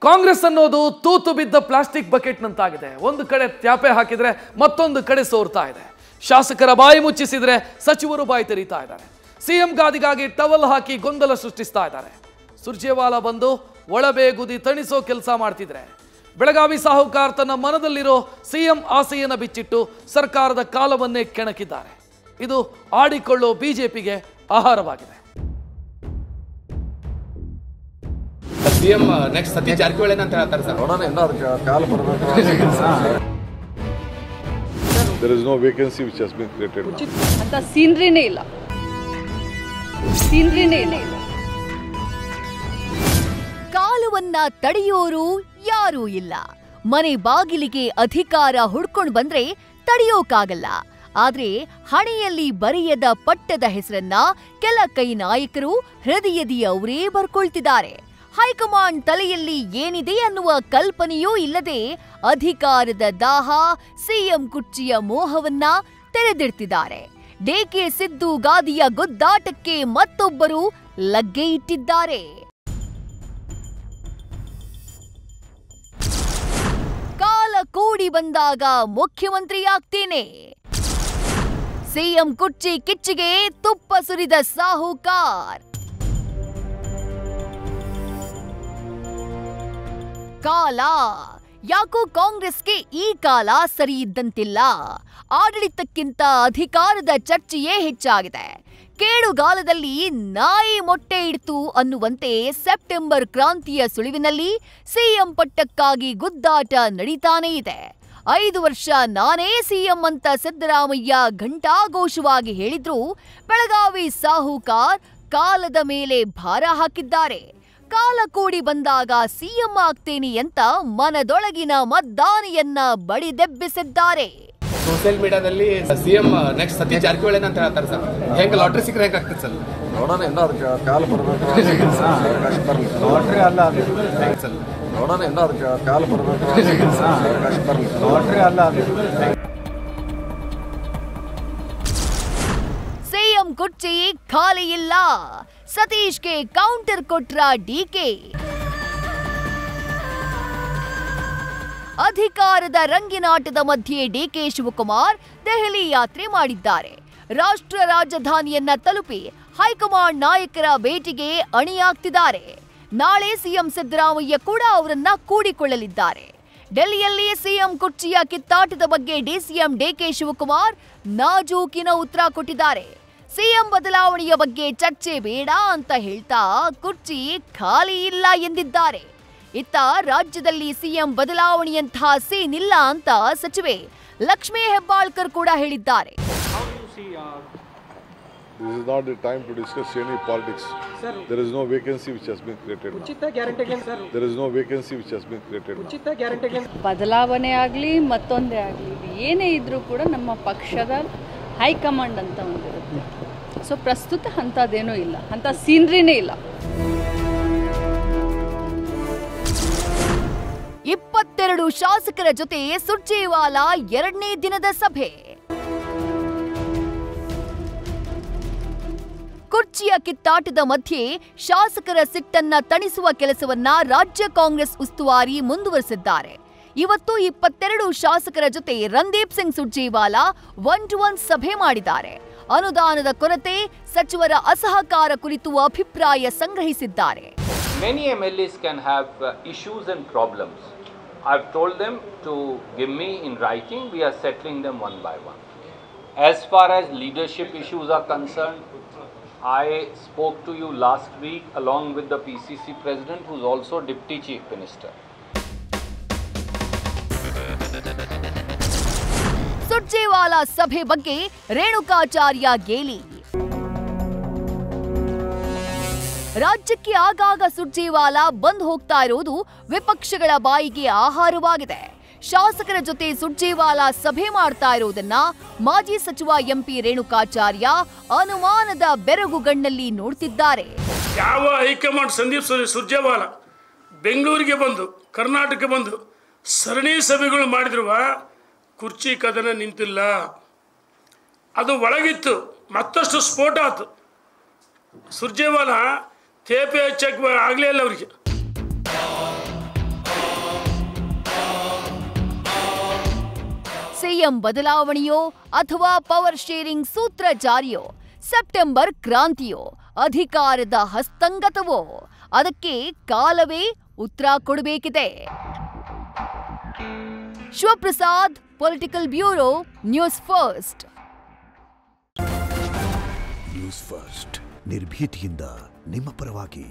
ಕಾಂಗ್ರೆಸ್ ಅನ್ನೋದು ತೂತು ಬಿದ್ದ ಪ್ಲಾಸ್ಟಿಕ್ ಬಕೆಟ್ ನಂತಾಗಿದೆ. ಒಂದು ಕಡೆ ತ್ಯಾಪೆ ಹಾಕಿದ್ರೆ ಮತ್ತೊಂದು ಕಡೆ ಸೋರ್ತಾ ಇದೆ. ಶಾಸಕರ ಬಾಯಿ ಮುಚ್ಚಿಸಿದ್ರೆ ಸಚಿವರು ಬಾಯಿ ತೆರೀತಾ ಇದ್ದಾರೆ. ಸಿಎಂ ಗಾದಿಗಾಗಿ ಟವಲ್ ಹಾಕಿ ಗೊಂದಲ ಸೃಷ್ಟಿಸ್ತಾ ಇದ್ದಾರೆ. ಸುರ್ಜೇವಾಲಾ ಬಂದು ಒಳಬೇಗುದಿ ತಣಿಸೋ ಕೆಲಸ ಮಾಡ್ತಿದ್ರೆ ಬೆಳಗಾವಿ ಸಾಹುಕಾರ್ ತನ್ನ ಮನದಲ್ಲಿರೋ ಸಿಎಂ ಆಸೆಯನ್ನು ಬಿಚ್ಚಿಟ್ಟು ಸರ್ಕಾರದ ಕಾಲವನ್ನೇ ಕೆಣಕಿದ್ದಾರೆ. ಇದು ಆಡಿಕೊಳ್ಳೋ ಬಿಜೆಪಿಗೆ ಆಹಾರವಾಗಿದೆ. ಸಿಎಂ ನೆಕ್ಸ್ಟ್ ಸತೀಶ್ ಜಾರಕಿಹೊಳಿ ಅಂತ ಹೇಳ್ತಾರೆ sir. There is no vacancy which has been created. ಅಂತ ಸೀನರಿನೇ ಇಲ್ಲ. ಕಾಲವನ್ನ ತಡೆಯೋರು ಯಾರೂ ಇಲ್ಲ. ಮನೆ ಬಾಗಿಲಿಗೆ ಅಧಿಕಾರ ಹುಡ್ಕೊಂಡು ಬಂದ್ರೆ ತಡೆಯೋಕಾಗಲ್ಲ. ಆದ್ರೆ ಹಣೆಯಲ್ಲಿ ಬರೆಯದ ಪಟ್ಟದ ಹೆಸರನ್ನ ಕೆಲ ಕೈ ನಾಯಕರು ಹೃದಯದಿ ಅವರೇ ಬರ್ಕೊಳ್ತಿದ್ದಾರೆ. ಹೈಕಮಾಂಡ್ ತಲೆಯಲ್ಲಿ ಏನಿದೆ ಅನ್ನುವ ಕಲ್ಪನೆಯೂ ಇಲ್ಲದೆ ಅಧಿಕಾರದ ದಾಹ, ಸಿಎಂ ಕುರ್ಚಿಯ ಮೋಹವನ್ನ ತೆರೆದಿಡ್ತಿದ್ದಾರೆ. ಡಿಕೆ ಸಿದ್ದು ಗಾದಿಯ ಗುದ್ದಾಟಕ್ಕೆ ಮತ್ತೊಬ್ಬರು ಲಗ್ಗೆ ಇಟ್ಟಿದ್ದಾರೆ. ಕಾಲ ಕೂಡಿ ಬಂದಾಗ ಮುಖ್ಯಮಂತ್ರಿಯಾಗ್ತೇನೆ. ಸಿಎಂ ಕುರ್ಚಿ ಕಿಚ್ಚಿಗೆ ತುಪ್ಪ ಸುರಿದ ಸಾಹುಕಾರ್. ಕಾಲ ಯಾಕೋ ಕಾಂಗ್ರೆಸ್ಗೆ ಈ ಕಾಲ ಸರಿ ಇದ್ದಂತಿಲ್ಲ. ಆಡಳಿತಕ್ಕಿಂತ ಅಧಿಕಾರದ ಚರ್ಚೆಯೇ ಹೆಚ್ಚಾಗಿದೆ. ಕೇಳುಗಾಲದಲ್ಲಿ ನಾಯಿ ಮೊಟ್ಟೆ ಇಡ್ತು ಅನ್ನುವಂತೆ ಸೆಪ್ಟೆಂಬರ್ ಕ್ರಾಂತಿಯ ಸುಳಿವಿನಲ್ಲಿ ಸಿಎಂ ಪಟ್ಟಕ್ಕಾಗಿ ಗುದ್ದಾಟ ನಡೀತಾನೇ ಇದೆ. 5 ವರ್ಷ ನಾನೇ ಸಿಎಂ ಅಂತ ಸಿದ್ದರಾಮಯ್ಯ ಘಂಟಾಘೋಷವಾಗಿ ಹೇಳಿದ್ರು. ಬೆಳಗಾವಿ ಸಾಹುಕಾರ್ ಕಾಲದ ಮೇಲೆ ಭಾರ ಹಾಕಿದ್ದಾರೆ. ಕಾಲ ಕೂಡಿ ಬಂದಾಗ ಸಿಎಂ ಆಗ್ತೇನೆ ಅಂತ ಮನದೊಳಗಿನ ಮದ್ದಾನೆಯನ್ನ ಬಡಿದೆಬ್ಬಿಸಿದ್ದಾರೆ. ಸೋಷಿಯಲ್ ಮೀಡಿಯಾದಲ್ಲಿ ಸಿಎಂ ನೆಕ್ಸ್ಟ್ ಸತೀಶ್ ಜಾರಕಿಹೊಳಿ ಅಂತ ಹೇಳ್ತಾರೆ ಸರ್. ಹೆಂಗ್ ಲಾಟ್ರಿ ಸಿಕ್ಕರೆ ಹೇಗೆ ಆಗ್ತದೆ ಸರ್? ನೋಡೋಣ, ಇನ್ನ ಅದಕ್ಕೆ ಕಾಲ ಬರಬೇಕು. ಅವಕಾಶ ಬರಲಿ. ಲಾಟ್ರಿ ಅಲ್ಲ ಅದು ಸರ್. ನೋಡೋಣ, ಇನ್ನ ಅದಕ್ಕೆ ಕಾಲ ಬರಬೇಕು. ಅವಕಾಶ ಬರಲಿ. ಲಾಟ್ರಿ ಅಲ್ಲ ಅದು. ಸಿಎಂ ಕುರ್ಚಿ ಖಾಲಿ ಇಲ್ಲ. ಸತೀಶ್ಗೆ ಕೌಂಟರ್ ಕೊಟ್ರ ಡಿಕೆ. ಅಧಿಕಾರದ ರಂಗಿನಾಟದ ಮಧ್ಯೆ ಡಿಕೆ ಶಿವಕುಮಾರ್ ದೆಹಲಿ ಯಾತ್ರೆ ಮಾಡಿದ್ದಾರೆ. ರಾಷ್ಟ್ರ ರಾಜಧಾನಿಯನ್ನ ತಲುಪಿ ಹೈಕಮಾಂಡ್ ನಾಯಕರ ಭೇಟಿಗೆ ಅಣಿಯಾಗ್ತಿದ್ದಾರೆ. ನಾಳೆ ಸಿಎಂ ಸಿದ್ದರಾಮಯ್ಯ ಕೂಡ ಅವರನ್ನ ಕೂಡಿಕೊಳ್ಳಲಿದ್ದಾರೆ. ಡೆಲ್ಲಿಯಲ್ಲಿ ಸಿಎಂ ಕುರ್ಚಿಯ ಕಿತ್ತಾಟದ ಬಗ್ಗೆ ಡಿಸಿಎಂ ಡಿಕೆ ಶಿವಕುಮಾರ್ ನಾಜೂಕಿನ ಉತ್ತರ ಕೊಟ್ಟಿದ್ದಾರೆ. ಸಿಎಂ ಬದಲಾವಣೆಯ ಬಗ್ಗೆ ಚರ್ಚೆ ಬೇಡ ಅಂತ ಹೇಳ್ತಾ ಕುರ್ಚಿ ಖಾಲಿ ಇಲ್ಲ ಎಂದಿದ್ದಾರೆ. ಇತ್ತ ರಾಜ್ಯದಲ್ಲಿ ಸಿಎಂ ಬದಲಾವಣೆಯಂತಹ ಸೀನ್ ಇಲ್ಲ ಅಂತ ಸಚಿವೆ ಲಕ್ಷ್ಮೀ ಹೆಬ್ಬಾಳ್ಕರ್ ಕೂಡ ಹೇಳಿದ್ದಾರೆ. This is not the time to discuss any politics. Sir, there is no vacancy which has been created. ಉಚಿತ guarantee sir. There is no vacancy which has been created. ಉಚಿತ ಗ್ಯಾರಂಟಿ ಬದಲಾವಣೆ ಆಗಲಿ ಮತ್ತೊಂದೇ ಆಗಲಿ ಏನೇ ಇದ್ರೂ ಕೂಡ ನಮ್ಮ ಪಕ್ಷದ ಹೈಕಮಾಂಡ್ ಅಂತ ಒಂದಿರುತ್ತೆ. ಸೊ ಪ್ರಸ್ತುತ ಅಂಥದ್ದೇನೂ ಇಲ್ಲ, ಅಂಥ ಸೀನರಿನೇ ಇಲ್ಲ. 22 ಶಾಸಕರ ಜೊತೆ ಸುರ್ಜೇವಾಲಾ 2ನೇ ದಿನದ ಸಭೆ. ಕುರ್ಚಿಯ ಕಿತ್ತಾಟದ ಮಧ್ಯೆ ಶಾಸಕರ ಸಿಟ್ಟನ್ನ ತಣಿಸುವ ಕೆಲಸವನ್ನ ರಾಜ್ಯ ಕಾಂಗ್ರೆಸ್ ಉಸ್ತುವಾರಿ ಮುಂದುವರೆಸಿದ್ದಾರೆ. ಇವತ್ತು 22 ಶಾಸಕರ ಜೊತೆ ರಣದೀಪ್ ಸಿಂಗ್ ಸುರ್ಜೇವಾಲಾ 1-to-1 ಸಭೆ ಮಾಡಿದ್ದಾರೆ. ಅನುದಾನದ ಕೊರತೆ, ಸಚಿವರ ಅಸಹಕಾರ ಕುರಿತು ಅಭಿಪ್ರಾಯ ಸಂಗ್ರಹಿಸಿದ್ದಾರೆ. Many MLAs can have issues and problems. I've told them to give me in writing. We are settling them one by one. As far as leadership issues are concerned, I spoke to you last week along with the PCC president, who's also Deputy Chief Minister. Surjewala ಸಭೆ ಬಗ್ಗೆ ರೇಣುಕಾಚಾರ್ಯ ಗೇಲಿ. ರಾಜ್ಯಕ್ಕೆ ಆಗಾಗ ಸುರ್ಜೇವಾಲಾ ಬಂದ್ ಹೋಗ್ತಾ ಇರೋದು ವಿಪಕ್ಷಗಳ ಬಾಯಿಗೆ ಆಹಾರವಾಗಿದೆ. ಶಾಸಕರ ಜೊತೆ ಸುರ್ಜೇವಾಲಾ ಸಭೆ ಮಾಡ್ತಾ ಇರೋದನ್ನ ಮಾಜಿ ಸಚಿವ ಎಂಪಿ ರೇಣುಕಾಚಾರ್ಯ ಅನುಮಾನದ ಬೆರಗುಗಣ್ಣಲ್ಲಿ ನೋಡ್ತಿದ್ದಾರೆ. ಯಾವ ಹೈಕಮಾಂಡ್ ಸಂದೀಪ್ ಸುರ್ಜೇವಾಲಾ ಬೆಂಗಳೂರಿಗೆ ಬಂದು ಕರ್ನಾಟಕ ಬಂದು ಸರಣಿ ಸಭೆಗಳು ಮಾಡಿದ್ರು ಕುರ್ಚಿ ಕದನ ನಿಂತಿಲ್ಲ. ಅದು ಒಳಗಿತ್ತು, ಮತ್ತಷ್ಟು ಸ್ಫೋಟ ಆಯ್ತು. ಸುರ್ಜೇವಾಲಾ ತೇಪೆ ಹಚ್ಚಕ್ಕೆ ಆಗಲೇ ಇಲ್ಲ ಅವರಿಗೆ. ಸಿಎಂ ಬದಲಾವಣೆಯೋ ಅಥವಾ ಪವರ್ ಶೇರಿಂಗ್ ಸೂತ್ರ ಜಾರಿಯೋ, ಸೆಪ್ಟೆಂಬರ್ ಕ್ರಾಂತಿಯೋ, ಅಧಿಕಾರದ ಹಸ್ತಂಗತವೋ, ಅದಕ್ಕೆ ಕಾಲವೇ ಉತ್ತರ ಕೊಡಬೇಕಿದೆ. Shivaprasad, political bureau, news first. News first ನಿರ್ಭೀತಿಯಿಂದ ನಿಮ್ಮ ಪರವಾಗಿ.